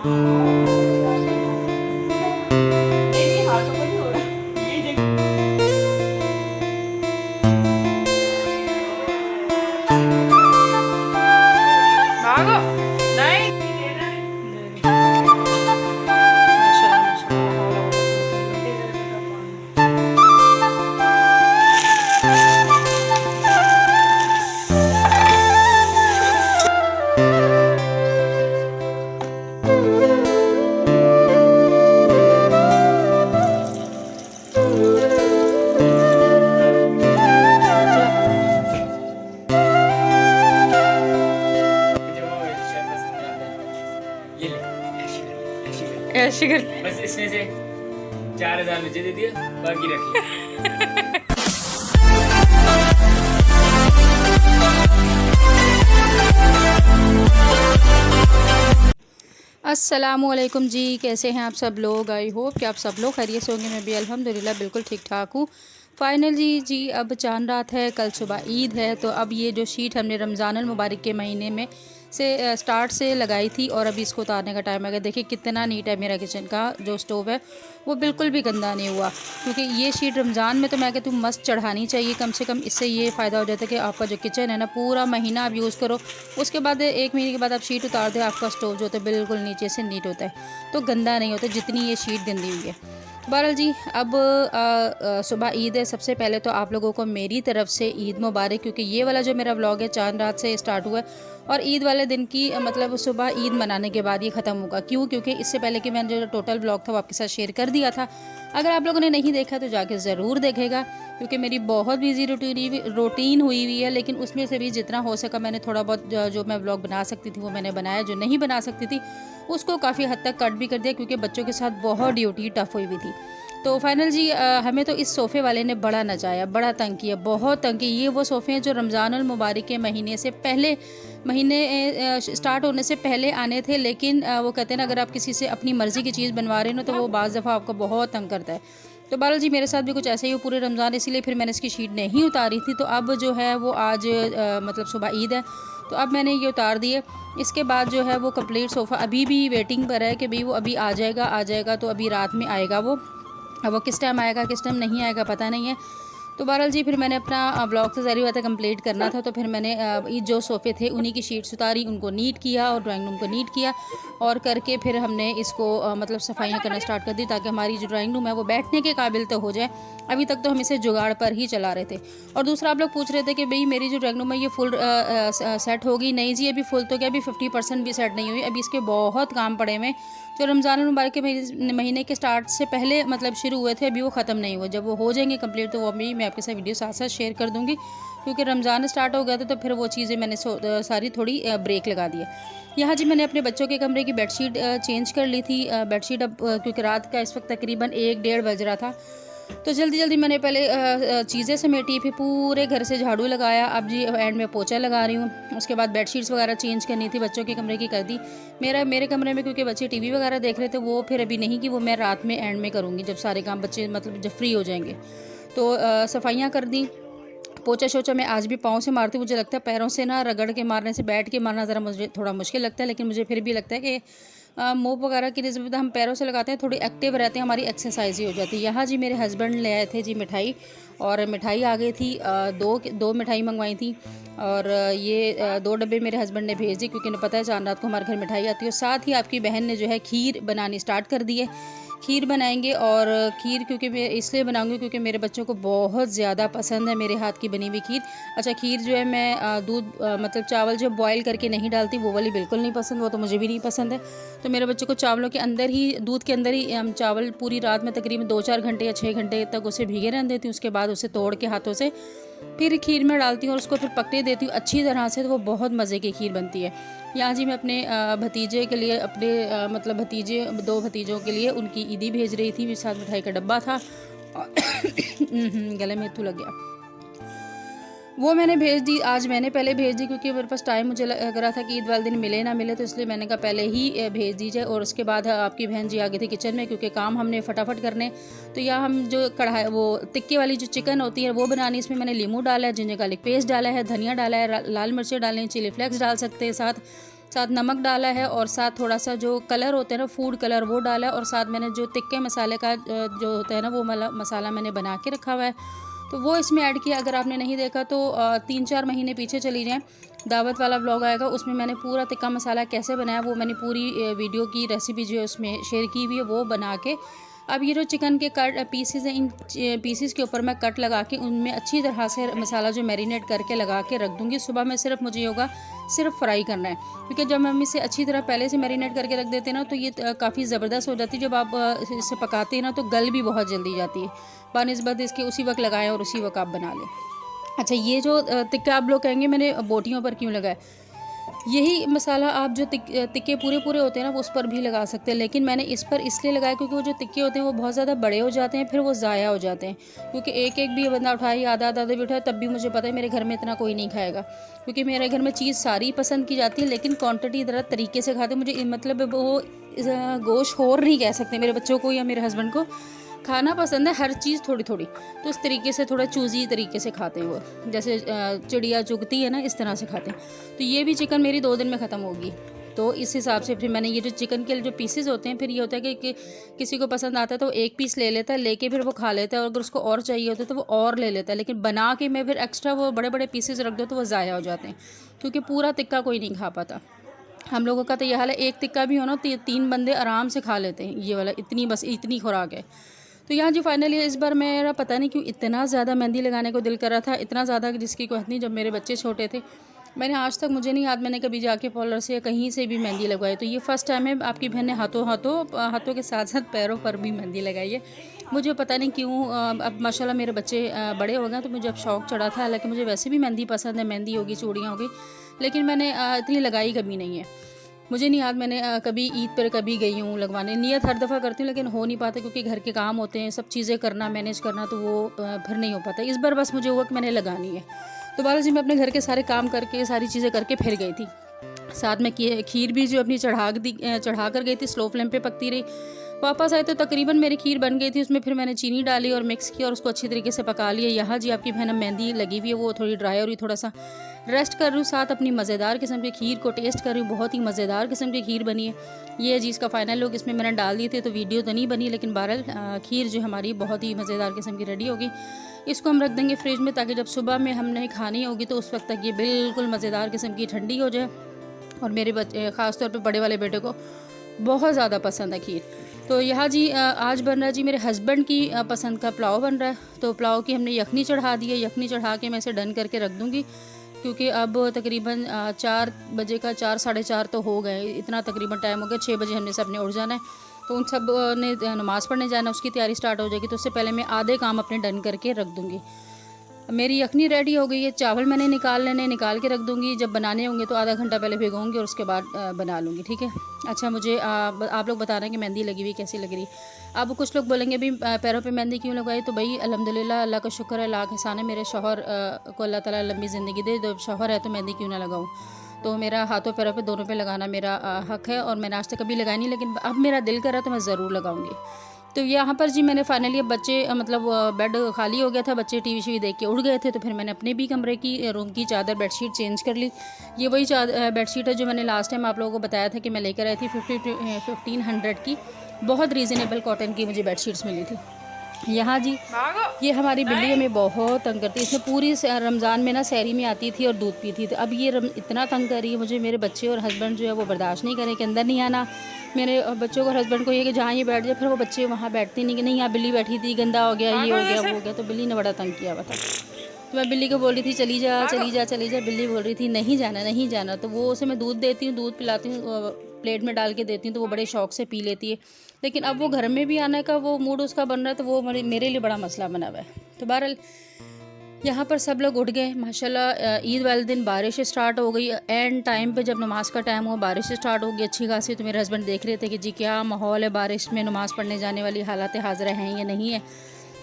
नहीं, हाथों को नहीं हो रहा। ये जगह भागो। नहीं दे रहा है। माशाल्लाह माशाल्लाह, ला हौला वला कुव्वता इल्ला बिल्लाह। ये ले, ऐसे कर, ऐसे कर। ऐसे कर। बस इसमें से 4000 मुझे दे दिया, बाकी रख लिया। अस्सलामुअलैकुम जी, कैसे हैं आप सब लोग। आई होप कि आप सब लोग खैरियत से होंगे। मैं भी अल्हम्दुलिल्लाह बिल्कुल ठीक ठाक हूँ। फाइनली जी अब चांद रात है, कल सुबह ईद है। तो अब ये जो शीट हमने रमज़ानुल मुबारक के महीने में से स्टार्ट से लगाई थी और अभी इसको उतारने का टाइम आ गया। देखिए कितना नीट है मेरा किचन का जो स्टोव है, वो बिल्कुल भी गंदा नहीं हुआ। क्योंकि ये शीट रमज़ान में तो मैं कहती हूँ मस्त चढ़ानी चाहिए कम से कम। इससे ये फ़ायदा हो जाता है कि आपका जो किचन है ना पूरा महीना आप यूज़ करो, उसके बाद 1 महीने के बाद आप शीट उतार दो, आपका स्टोव जो होता है बिल्कुल नीचे से नीट होता है, तो गंदा नहीं होता जितनी ये शीट गंदी हुई है। बहरहाल जी अब सुबह ईद है। सबसे पहले तो आप लोगों को मेरी तरफ से ईद मुबारक, क्योंकि ये वाला जो मेरा व्लॉग है चांद रात से स्टार्ट हुआ है और ईद वाले दिन की मतलब सुबह ईद मनाने के बाद ये ख़त्म होगा। क्यों? क्योंकि इससे पहले कि मैंने जो टोटल व्लॉग था वो आपके साथ शेयर कर दिया था। अगर आप लोगों ने नहीं देखा तो जाके ज़रूर देखेगा, क्योंकि मेरी बहुत बिजी रूटीन हुई हुई है। लेकिन उसमें से भी जितना हो सका मैंने थोड़ा बहुत जो मैं व्लॉग बना सकती थी वो मैंने बनाया, जो नहीं बना सकती थी उसको काफ़ी हद तक कट भी कर दिया, क्योंकि बच्चों के साथ बहुत ड्यूटी टफ हुई हुई थी। तो फाइनल जी हमें तो इस सोफ़े वाले ने बड़ा नचाया, बड़ा तंग किया, बहुत तंग किया। ये वो सोफ़े हैं जो रमज़ानुल मुबारक के महीने से पहले, महीने स्टार्ट होने से पहले आने थे। लेकिन वो कहते हैं ना, अगर आप किसी से अपनी मर्ज़ी की चीज़ बनवा रहे हो ना तो वो बाज़ दफ़ा आपको बहुत तंग करता है। तो बहरहाल जी मेरे साथ भी कुछ ऐसे ही हो पूरे रमज़ान, इसीलिए फिर मैंने इसकी शीट नहीं उतारी थी। तो अब जो है वो आज मतलब सुबह ईद है तो अब मैंने ये उतार दिए। इसके बाद जो है वो कंप्लीट सोफ़ा अभी भी वेटिंग पर है कि भाई वो अभी आ जाएगा, आ जाएगा तो अभी रात में आएगा वो। अब वो किस टाइम आएगा किस टाइम नहीं आएगा पता नहीं है। तो बहरहाल जी फिर मैंने अपना ब्लॉग तो ज़ाहिर बात है कंप्लीट करना था, तो फिर मैंने ये जो सोफ़े थे उन्हीं की शीट्स उतारी, उनको नीट किया और ड्राइंग रूम को नीट किया और करके फिर हमने इसको मतलब सफाइयाँ करना स्टार्ट कर दी, ताकि हमारी जो ड्राइंग रूम है वो बैठने के काबिल तो हो जाए। अभी तक तो हम इसे जुगाड़ पर ही चला रहे थे। और दूसरा आप लोग पूछ रहे थे कि भाई मेरी जो ड्राइंग रूम है ये फुल सेट होगी। नहीं जी, अभी फुल तो क्या, अभी 50% भी सेट नहीं हुई। अभी इसके बहुत काम पड़े हुए जो रमज़ान मुबारक के महीने के स्टार्ट से पहले मतलब शुरू हुए थे, अभी वो ख़त्म नहीं हुए। जब वो हो जाएंगे कंप्लीट तो वो अभी मैं आपके साथ वीडियो साथ साथ शेयर कर दूँगी, क्योंकि रमज़ान स्टार्ट हो गया था तो फिर वो चीज़ें मैंने सारी थोड़ी ब्रेक लगा दी है। यहाँ जी मैंने अपने बच्चों के कमरे की बेडशीट चेंज कर ली थी। बेडशीट अब क्योंकि रात का इस वक्त तकरीबन 1 डेढ़ बज रहा था, तो जल्दी जल्दी मैंने पहले चीज़ें समेटी, फिर पूरे घर से झाड़ू लगाया। अब जी एंड में पोछा लगा रही हूँ। उसके बाद बेडशीट्स वगैरह चेंज करनी थी, बच्चों के कमरे की कर दी। मेरे कमरे में क्योंकि बच्चे टीवी वगैरह देख रहे थे, वो फिर अभी नहीं, कि वो मैं रात में एंड में करूँगी जब सारे काम बच्चे मतलब जब फ्री हो जाएंगे। तो सफाइयाँ कर दी। पोछा शोछा मैं आज भी पाँव से मारती हूँ। मुझे लगता है पैरों से ना रगड़ के मारने से बैठ के मारना ज़रा मुझे थोड़ा मुश्किल लगता है, लेकिन मुझे फिर भी लगता है कि मोप वगैरह की नस्बत हम पैरों से लगाते हैं, थोड़ी एक्टिव रहते हैं, हमारी एक्सरसाइज ही हो जाती है। यहाँ जी मेरे हस्बैंड ले आए थे जी मिठाई, और मिठाई आ गई थी। दो मिठाई मंगवाई थी और ये 2 डब्बे मेरे हस्बैंड ने भेज दी, क्योंकि उन्हें पता है चांद रात को हमारे घर मिठाई आती है। साथ ही आपकी बहन ने जो है खीर बनानी स्टार्ट कर दी है। खीर बनाएंगे, और खीर क्योंकि मैं इसलिए बनाऊंगी क्योंकि मेरे बच्चों को बहुत ज़्यादा पसंद है मेरे हाथ की बनी हुई खीर। अच्छा, खीर जो है मैं दूध मतलब चावल जो बॉयल करके नहीं डालती, वो वाली बिल्कुल नहीं पसंद, वो तो मुझे भी नहीं पसंद है। तो मेरे बच्चों को चावलों के अंदर ही, दूध के अंदर ही हम चावल पूरी रात में तकरीबन 2-4 घंटे या 6 घंटे तक उसे भीगे रहने देती हूँ। उसके बाद उसे तोड़ के हाथों से फिर खीर में डालती हूँ और उसको फिर पकने देती हूँ अच्छी तरह से, तो वो बहुत मज़े की खीर बनती है। यहाँ जी मैं अपने भतीजे के लिए, अपने मतलब भतीजे 2 भतीजों के लिए उनकी ईदी भेज रही थी, साथ मिठाई का डब्बा था। गले में थू लग गया, वो मैंने भेज दी। आज मैंने पहले भेज दी क्योंकि मेरे पास टाइम, मुझे लग रहा था कि ईद वाले दिन मिले ना मिले, तो इसलिए मैंने कहा पहले ही भेज दीजिए। और उसके बाद आपकी बहन जी आ गई थी किचन में, क्योंकि काम हमने फटाफट करने। तो यहाँ हम जो कढ़ाई, वो टिक्के वाली जो चिकन होती है वो बनानी, इसमें मैंने लीमू डाला है, जिंजर गार्लिक पेस्ट डाला है, धनिया डाला है, लाल मिर्चें डालें, चिली फ्लेक्स डाल सकते हैं साथ। साथ नमक डाला है और साथ थोड़ा सा जो कलर होते हैं ना फूड कलर वो डाला है, और साथ मैंने जो तिक्के मसाले का जो होता है ना वो मसाला मैंने बना के रखा हुआ है, तो वो इसमें ऐड किया। अगर आपने नहीं देखा तो 3-4 महीने पीछे चली जाएँ, दावत वाला व्लॉग आएगा, उसमें मैंने पूरा तिक्का मसाला कैसे बनाया वो मैंने पूरी वीडियो की रेसिपी जो है उसमें शेयर की हुई है, वो बना के। अब ये जो चिकन के कट पीसेस हैं, इन पीसेस के ऊपर मैं कट लगा के उनमें अच्छी तरह से मसाला जो मैरिनेट करके लगा के रख दूँगी। सुबह में सिर्फ मुझे होगा सिर्फ फ्राई करना है, क्योंकि जब हम इसे अच्छी तरह पहले से मैरिनेट करके रख देते हैं ना तो ये काफ़ी ज़बरदस्त हो जाती है। जब आप इसे पकाते हैं ना तो गल भी बहुत जल्दी जाती है, बानिस्बत इसके उसी वक्त लगाएं और उसी वक्त आप बना लें। अच्छा, ये जो टिक्का आप लोग कहेंगे मैंने बोटियों पर क्यों लगाया, यही मसाला आप जो तिक्के पूरे होते हैं ना वो उस पर भी लगा सकते हैं, लेकिन मैंने इस पर इसलिए लगाया क्योंकि वो जो तिक्के होते हैं वो बहुत ज़्यादा बड़े हो जाते हैं, फिर वो ज़ाया हो जाते हैं। क्योंकि एक एक भी बंदा उठाए, आधा भी उठाए, तब भी मुझे पता है मेरे घर में इतना कोई नहीं खाएगा, क्योंकि मेरे घर में चीज़ सारी पसंद की जाती है, लेकिन क्वान्टिटी ज़रा तरीके से खाते हैं। मुझे मतलब वो गोश्त और नहीं कह सकते, मेरे बच्चों को या मेरे हस्बैंड को खाना पसंद है हर चीज़ थोड़ी थोड़ी, तो उस तरीके से थोड़ा चूज़ी तरीके से खाते हैं वो, जैसे चिड़िया चुगती है ना इस तरह से खाते हैं। तो ये भी चिकन मेरी 2 दिन में ख़त्म होगी, तो इस हिसाब से फिर मैंने ये जो चिकन के जो पीसेस होते हैं, फिर ये होता है कि किसी को पसंद आता है तो 1 पीस ले लेता है, लेके फिर वो खा लेता है, और अगर उसको और चाहिए होता है तो वो और ले लेता है। लेकिन बना के मैं फिर एक्स्ट्रा वो बड़े बड़े पीसेस रख दो तो वो ज़ाया हो जाते हैं, क्योंकि पूरा टिक्का कोई नहीं खा पाता। हम लोगों का तो यह हाल है, एक टिक्का भी हो ना तो 3 बंदे आराम से खा लेते हैं, ये वाला इतनी खुराक है। तो यहाँ जी फाइनली इस बार मेरा पता नहीं क्यों इतना ज़्यादा मेहंदी लगाने को दिल कर रहा था, इतना ज़्यादा कि जिसकी कोई हद नहीं। जब मेरे बच्चे छोटे थे मैंने आज तक मुझे नहीं याद मैंने कभी जाके पार्लर से या कहीं से भी मेहंदी लगवाई, तो ये फ़र्स्ट टाइम है। आपकी बहन ने हाथों के साथ साथ पैरों पर भी मेहंदी लगाई है। मुझे पता नहीं क्यों, अब माशाल्लाह मेरे बच्चे बड़े हो गए तो मुझे अब शौक़ चढ़ा था। हालांकि मुझे वैसे भी मेहंदी पसंद है, मेहंदी होगी, चूड़ियाँ हो गई, लेकिन मैंने इतनी लगाई कभी नहीं है। मुझे नहीं याद मैंने कभी ईद पर कभी गई हूँ लगवाने। नियत हर दफ़ा करती हूँ लेकिन हो नहीं पाता, क्योंकि घर के काम होते हैं, सब चीज़ें करना, मैनेज करना, तो वो फिर नहीं हो पाता। इस बार बस मुझे हुआ कि मैंने लगानी है, तो बारह जी मैं अपने घर के सारे काम करके सारी चीज़ें करके फिर गई थी। साथ में खीर भी जो अपनी चढ़ा कर गई थी, स्लो फ्लेम पे पकती रही। वापस आए तो तकरीबन मेरी खीर बन गई थी, उसमें फिर मैंने चीनी डाली और मिक्स किया और उसको अच्छी तरीके से पका लिया। यहाँ जी आपकी बहन मेहंदी लगी हुई है, वो थोड़ी ड्राई हो रही, थोड़ा सा रेस्ट कर रही हूँ। साथ अपनी मज़ेदार किस्म की खीर को टेस्ट कर रही हूँ, बहुत ही मज़ेदार किस्म की खीर बनी है। ये है जी इसका फाइनल लुक, इसमें मैंने डाल दिए थे तो वीडियो तो नहीं बनी, लेकिन बहरहाल खीर जो हमारी बहुत ही मज़ेदार किस्म की रेडी होगी। इसको हम रख देंगे फ्रिज में, ताकि जब सुबह में हमने खानी होगी तो उस वक्त तक ये बिल्कुल मज़ेदार किस्म की ठंडी हो जाए। और मेरे बच्चे ख़ास तौर पे बड़े वाले बेटे को बहुत ज़्यादा पसंद है खीर। तो यहाँ जी आज बन रहा है जी मेरे हस्बैंड की पसंद का पुलाव बन रहा है। तो पुलाव की हमने यखनी चढ़ा दी है, यखनी चढ़ा के मैं इसे डन करके रख दूँगी, क्योंकि अब तकरीबन 4 बजे का 4 साढ़े 4 तो हो गए, इतना तकरीबन टाइम हो गया। 6 बजे हमने सबने उठ जाना है, तो उन सब ने नमाज़ पढ़ने जाना, उसकी तैयारी स्टार्ट हो जाएगी। तो उससे पहले मैं आधे काम अपने डन करके रख दूँगी। मेरी यखनी रेडी हो गई है, चावल मैंने निकाल के रख दूँगी। जब बनाने होंगे तो आधा घंटा पहले भिगोऊँगी और उसके बाद बना लूँगी, ठीक है। अच्छा, मुझे आप लोग बता रहे हैं कि मेहंदी लगी हुई कैसी लग रही। अब कुछ लोग बोलेंगे भी पैरों पे मेहंदी क्यों लगाई, तो भाई अल्हम्दुलिल्लाह अल्लाह का शुक्र है, लाख एहसान है, मेरे शौहर को अल्लाह ताला लंबी ज़िंदगी दे। जब शौहर है तो मेहंदी क्यों ना लगाऊँ, तो मेरा हाथों पैरों पे दोनों पे लगाना मेरा हक़ है, और मैंने आज तक कभी लगाई नहीं, लेकिन अब मेरा दिल कर रहा तो मैं ज़रूर लगाऊँगी। तो यहाँ पर जी मैंने फाइनली अब बच्चे मतलब बेड खाली हो गया था, बच्चे टीवी शीवी देख के उठ गए थे, तो फिर मैंने अपने भी कमरे की रूम की चादर बेडशीट चेंज कर ली। ये वही बेडशीट है जो मैंने लास्ट टाइम आप लोगों को बताया था कि मैं लेकर आई थी 1500 की, बहुत रीज़नेबल कॉटन की मुझे बेडशीट्स मिली थी। यहाँ जी ये हमारी बिल्ली हमें बहुत तंग करती है, इसमें पूरी रमज़ान में ना सहरी में आती थी और दूध पीती थी। अब ये इतना तंग कर रही है मुझे, मेरे बच्चे और हस्बैंड जो है वो बर्दाश्त नहीं करें कि अंदर नहीं आना। मेरे बच्चों को और हस्बैंड को ये कि जहाँ ये बैठ जाए, फिर वो बच्चे वहाँ बैठते नहीं कि नहीं यहाँ बिल्ली बैठी थी, गंदा हो गया, ये हो गया, वो हो गया। तो बिल्ली ने बड़ा तंग किया हुआ था, तो मैं बिल्ली को बोल रही थी चली जा। बिल्ली बोल रही थी नहीं जाना। तो वो उसे मैं दूध देती हूँ, दूध पिलाती हूँ, प्लेट में डाल के देती हूँ, तो वो बड़े शौक़ से पी लेती है। लेकिन अब वो घर में भी आने का वो मूड उसका बन रहा है, तो वो मेरे लिए बड़ा मसला बना हुआ है। तो बहरहाल यहाँ पर सब लोग उठ गए माशाल्लाह। ईद वाले दिन बारिश स्टार्ट हो गई, एंड टाइम पे जब नमाज़ का टाइम हुआ बारिश स्टार्ट हो गई अच्छी खासी। तो मेरे हस्बैंड देख रहे थे कि जी क्या माहौल है, बारिश में नमाज़ पढ़ने जाने वाली हालात हाज़िर हैं या नहीं है।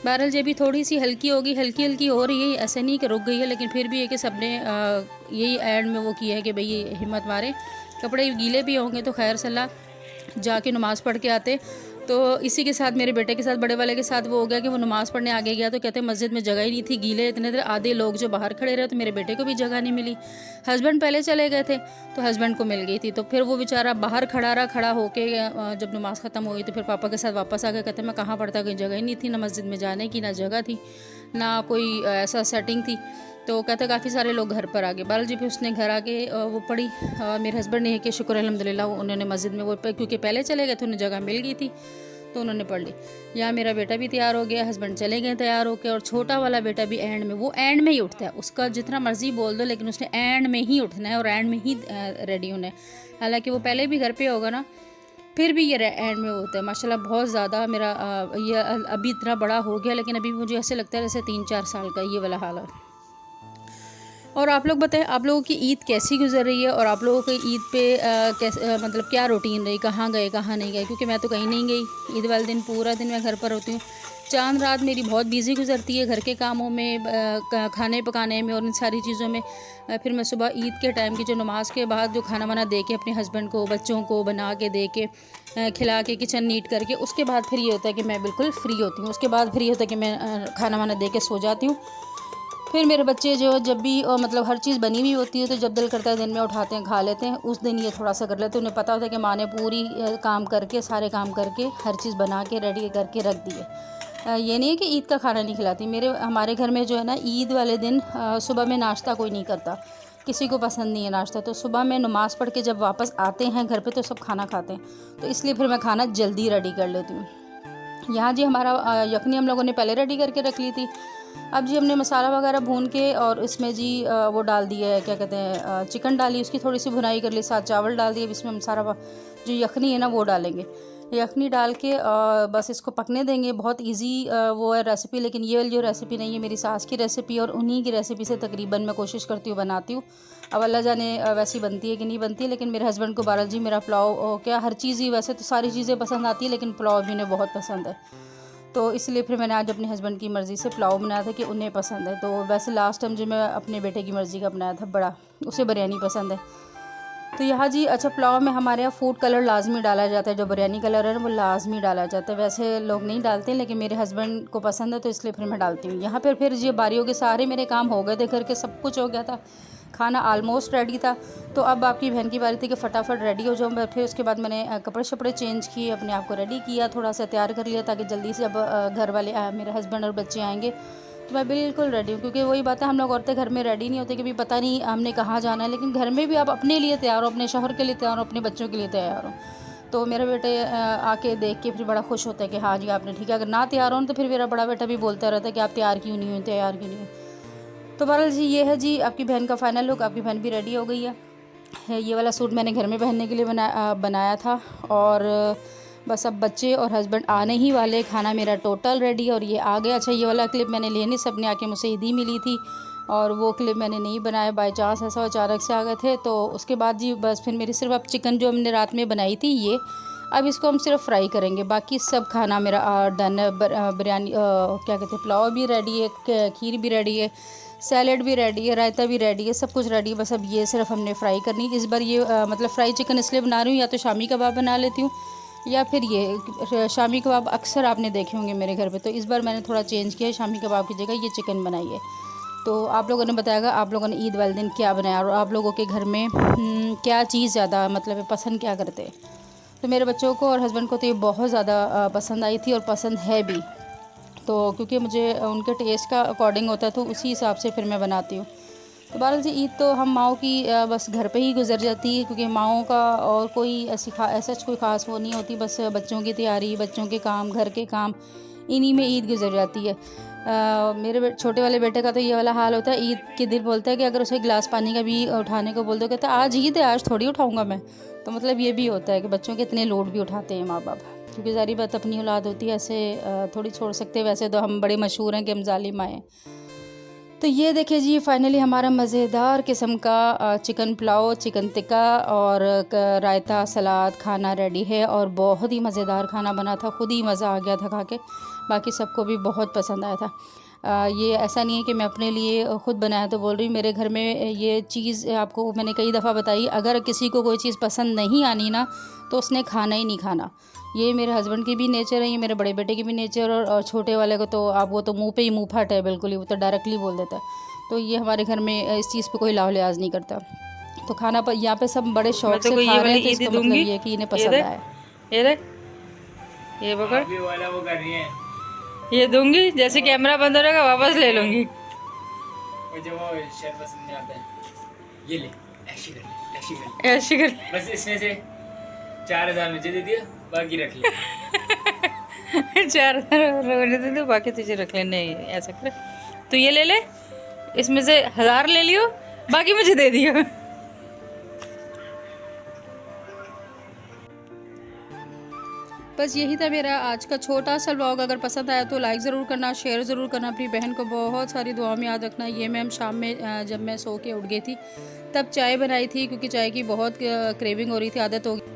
बहरहाल ये भी थोड़ी सी हल्की होगी, हल्की हो रही है, ऐसे नहीं कि रुक गई है, लेकिन फिर भी है कि सब ने यही एंड में वो किया है कि भाई हिम्मत मारे, कपड़े गीले भी होंगे तो खैर सल्ला जाके नमाज़ पढ़ के आते। तो इसी के साथ मेरे बेटे के साथ, बड़े वाले के साथ वो हो गया कि वो नमाज़ पढ़ने आगे गया तो कहते मस्जिद में जगह ही नहीं थी, गीले इतने थे, आधे लोग जो बाहर खड़े रहे, तो मेरे बेटे को भी जगह नहीं मिली। हस्बैंड पहले चले गए थे तो हस्बैंड को मिल गई थी, तो फिर वो बेचारा बाहर खड़ा होके जब नमाज़ ख़त्म हुई तो फिर पापा के साथ वापस आ गया। कहते मैं कहाँ पढ़ता, कोई जगह ही नहीं थी, ना मस्जिद में जाने की ना जगह थी, ना कोई ऐसा सेटिंग थी। तो कहते काफ़ी सारे लोग घर पर आ गए। बाल जी फिर उसने घर आके वो पढ़ी। मेरे हस्बैंड ने कि शुक्र अल्हम्दुलिल्लाह उन्होंने मस्जिद में वो क्योंकि पहले चले गए थे, उन्हें जगह मिल गई थी तो उन्होंने पढ़ ली। यहाँ मेरा बेटा भी तैयार हो गया, हस्बैंड चले गए तैयार होकर, और छोटा वाला बेटा भी एंड में, वो एंड में ही उठता है, उसका जितना मर्जी बोल दो लेकिन उसने एंड में ही उठना है और एंड में ही रेडी होना है। हालांकि वो पहले भी घर पे होगा ना, फिर भी ये एंड में होता है। माशाल्लाह बहुत ज़्यादा मेरा ये अभी इतना बड़ा हो गया, लेकिन अभी मुझे ऐसे लगता है जैसे 3-4 साल का ये वाला हाल है। और आप लोग बताएं, आप लोगों की ईद कैसी गुजर रही है, और आप लोगों की ईद पे कैसे मतलब क्या रूटीन रही, कहाँ गए कहाँ नहीं गए, क्योंकि मैं तो कहीं नहीं गई। ईद वाले दिन पूरा दिन मैं घर पर होती हूँ। चांद रात मेरी बहुत बिजी गुजरती है घर के कामों में, खाने पकाने में और इन सारी चीज़ों में। फिर मैं सुबह ईद के टाइम की जो नमाज के बाद जो खाना वाना दे के अपने हस्बैंड को, बच्चों को बना के दे के, खिला के, किचन नीट करके, उसके बाद फिर ये होता है कि मैं बिल्कुल फ्री होती हूँ। उसके बाद फिर ये होता है कि मैं खाना वाना दे के सो जाती हूँ। फिर मेरे बच्चे जो जब भी मतलब हर चीज़ बनी हुई होती है तो जब दिल करता है दिन में उठाते हैं खा लेते हैं। उस दिन ये थोड़ा सा कर लेते हैं। उन्हें पता होता है कि माँ ने पूरी काम करके, सारे काम करके, हर चीज़ बना के रेडी करके रख दी है। ये नहीं है कि ईद का खाना नहीं खिलाती। हमारे घर में जो है ना, ईद वाले दिन सुबह में नाश्ता कोई नहीं करता, किसी को पसंद नहीं है नाश्ता। तो सुबह में नमाज़ पढ़ के जब वापस आते हैं घर पे तो सब खाना खाते हैं, तो इसलिए फिर मैं खाना जल्दी रेडी कर लेती हूँ। यहाँ जी हमारा यखनी हम लोगों ने पहले रेडी करके रख ली थी। अब जी हमने मसाला वगैरह भून के और इसमें जी वो डाल दिया है, क्या कहते हैं, चिकन डाली, उसकी थोड़ी सी भुनाई कर ली, साथ चावल डाल दिए। इसमें हम सारा जो यखनी है ना वो डालेंगे। यखनी डाल के बस इसको पकने देंगे। बहुत इजी वो है रेसिपी, लेकिन ये वाली जो रेसिपी नहीं है, मेरी सास की रेसिपी, और उन्हीं की रेसिपी से तकरीबन मैं कोशिश करती हूँ, बनाती हूँ। अब अल्लाह जाने वैसी बनती है कि नहीं बनती है, लेकिन मेरे हस्बैंड को बहरहाल जी मेरा पुलाव क्या हर चीज़ ही, वैसे तो सारी चीज़ें पसंद आती है लेकिन पुलाव भी उन्हें बहुत पसंद है। तो इसलिए फिर मैंने आज अपने हस्बैंड की मर्ज़ी से पुलाव बनाया था कि उन्हें पसंद है। तो वैसे लास्ट टाइम जो मैं अपने बेटे की मर्ज़ी का बनाया था बड़ा, उसे बिरयानी पसंद है। तो यहाँ जी अच्छा, पुलाव में हमारे यहाँ फूड कलर लाजमी डाला जाता है, जो बिरयानी कलर है वो लाजमी डाला जाता है। वैसे लोग नहीं डालते लेकिन मेरे हस्बैंड को पसंद है तो इसलिए फिर मैं डालती हूँ। यहाँ पर फिर ये बारियों के सारे मेरे काम हो गए थे, करके सब कुछ हो गया था, खाना आलमोस्ट रेडी था। तो अब आपकी बहन की बारी थी कि फटाफट रेडी हो जाऊँ। फिर उसके बाद मैंने कपड़े शपड़े चेंज किए, अपने आप को रेडी किया, थोड़ा सा तैयार कर लिया ताकि जल्दी से जब घर वाले मेरे हस्बैंड और बच्चे आएंगे तो मैं बिल्कुल रेडी हूँ। क्योंकि वही बात है, हम लोग औरतें घर में रेडी नहीं होते कि भी पता नहीं हमने कहाँ जाना है, लेकिन घर में भी आप अपने लिए तैयार हो, अपने शौहर के लिए तैयार हो, अपने बच्चों के लिए तैयार हो। तो मेरा बेटे आके देख के फिर बड़ा खुश होता है कि हाँ जी आपने ठीक है। अगर ना तैयार हो तो फिर मेरा बड़ा बेटा भी बोलता रहता है कि आप तैयार क्यों नहीं हो, तैयार क्यों नहीं हो। तो बहरहाल जी ये है जी आपकी बहन का फ़ाइनल लुक। आपकी बहन भी रेडी हो गई है। ये वाला सूट मैंने घर में पहनने के लिए बनाया था, और बस अब बच्चे और हस्बैंड आने ही वाले, खाना मेरा टोटल रेडी और ये आ गया। अच्छा, ये वाला क्लिप मैंने लिया नहीं, सब ने आके मुझसे ईदी मिली थी और वो क्लिप मैंने नहीं बनाया, बाई चांस ऐसा अचानक से आ गए थे। तो उसके बाद जी बस फिर मेरी सिर्फ अब चिकन जो हमने रात में बनाई थी ये, अब इसको हम सिर्फ फ्राई करेंगे, बाकी सब खाना मेरा डन है। बिरयानी क्या कहते हैं, पुलाव भी रेडी है, खीर भी रेडी है, सैलेड भी रेडी है, रायता भी रेडी है, सब कुछ रेडी है। बस अब ये सिर्फ हमने फ्राई करनी। इस बार ये मतलब फ्राई चिकन इसलिए बना रही हूँ, या तो शामी कबाब बना लेती हूँ या फिर ये शामी कबाब अक्सर आपने देखे होंगे मेरे घर पे, तो इस बार मैंने थोड़ा चेंज किया है, शामी कबाब की जगह ये चिकन बनाई है। तो आप लोगों ने बताएगा आप लोगों ने ईद वाले दिन क्या बनाया, और आप लोगों के घर में क्या चीज़ ज़्यादा मतलब पसंद क्या करते हैं। तो मेरे बच्चों को और हस्बैंड को तो ये बहुत ज़्यादा पसंद आई थी और पसंद है भी। तो क्योंकि मुझे उनके टेस्ट का अकॉर्डिंग होता है तो उसी हिसाब से फिर मैं बनाती हूँ। तो बहरहाल जी ईद तो हम माओं की बस घर पे ही गुजर जाती है, क्योंकि माओं का और कोई ऐसा कोई ख़ास वो नहीं होती। बस बच्चों की तैयारी, बच्चों के काम, घर के काम, इन्हीं में ईद गुजर जाती है। मेरे छोटे वाले बेटे का तो ये वाला हाल होता है, ईद के दिन बोलता है कि अगर उसे गिलास पानी का भी उठाने को बोल दो, कहता है आज ईद है, आज थोड़ी उठाऊँगा मैं। तो मतलब ये भी होता है कि बच्चों के इतने लोड भी उठाते हैं माँ बाप, क्योंकि सारी बात अपनी औलाद होती है, ऐसे थोड़ी छोड़ सकते। वैसे तो हम बड़े मशहूर हैं कि हम ज़ालिम आए। तो ये देखिए जी फाइनली हमारा मज़ेदार किस्म का चिकन पुलाव, चिकन टिक्का और रायता, सलाद खाना रेडी है, और बहुत ही मज़ेदार खाना बना था। खुद ही मज़ा आ गया था खा के, बाकी सबको भी बहुत पसंद आया था। ये ऐसा नहीं है कि मैं अपने लिए ख़ुद बनाया तो बोल रही हूँ। मेरे घर में ये चीज़ आपको मैंने कई दफ़ा बताई, अगर किसी को कोई चीज़ पसंद नहीं आनी ना तो उसने खाना ही नहीं खाना। ये मेरे हस्बैंड की भी नेचर है, ये मेरे बड़े बेटे की भी नेचर, और छोटे वाले को तो आप वो तो मुँह पे ही मुँह फट है बिल्कुल ही, वो तो डायरेक्टली बोल देता है। तो ये हमारे घर में इस चीज़ पे कोई लाव लिहाज नहीं करता। तो खाना पर यहाँ पे सब बड़े शौक से खा रहे हैं, तो इसका मतलब ये है कि इन्हें पसंद आया। ये देख, ये पकड़, अभी वाला वो कर रही है। ये दूंगी, जैसे कैमरा बंद हो रहेगा वापस ले लूंगी। मुझे वो शेर पसंद नहीं आता है। ये ले, ऐसी कर ले, ऐसी कर ले। ऐसे कर। बस इसमें से 4000 मुझे दे दिया, बाकी रख ले। 4000 रोने दे दो, बाकी तुझे रख ले। नहीं ऐसा कर, तो ये ले ले, इसमें से 1000 ले लियो, बाकी मुझे दे दियो। बस यही था मेरा आज का छोटा सा व्लॉग। अगर पसंद आया तो लाइक ज़रूर करना, शेयर ज़रूर करना, अपनी बहन को बहुत सारी दुआ में याद रखना। ये मैम शाम में जब मैं सो के उठ गई थी तब चाय बनाई थी, क्योंकि चाय की बहुत क्रेविंग हो रही थी, आदत हो गई।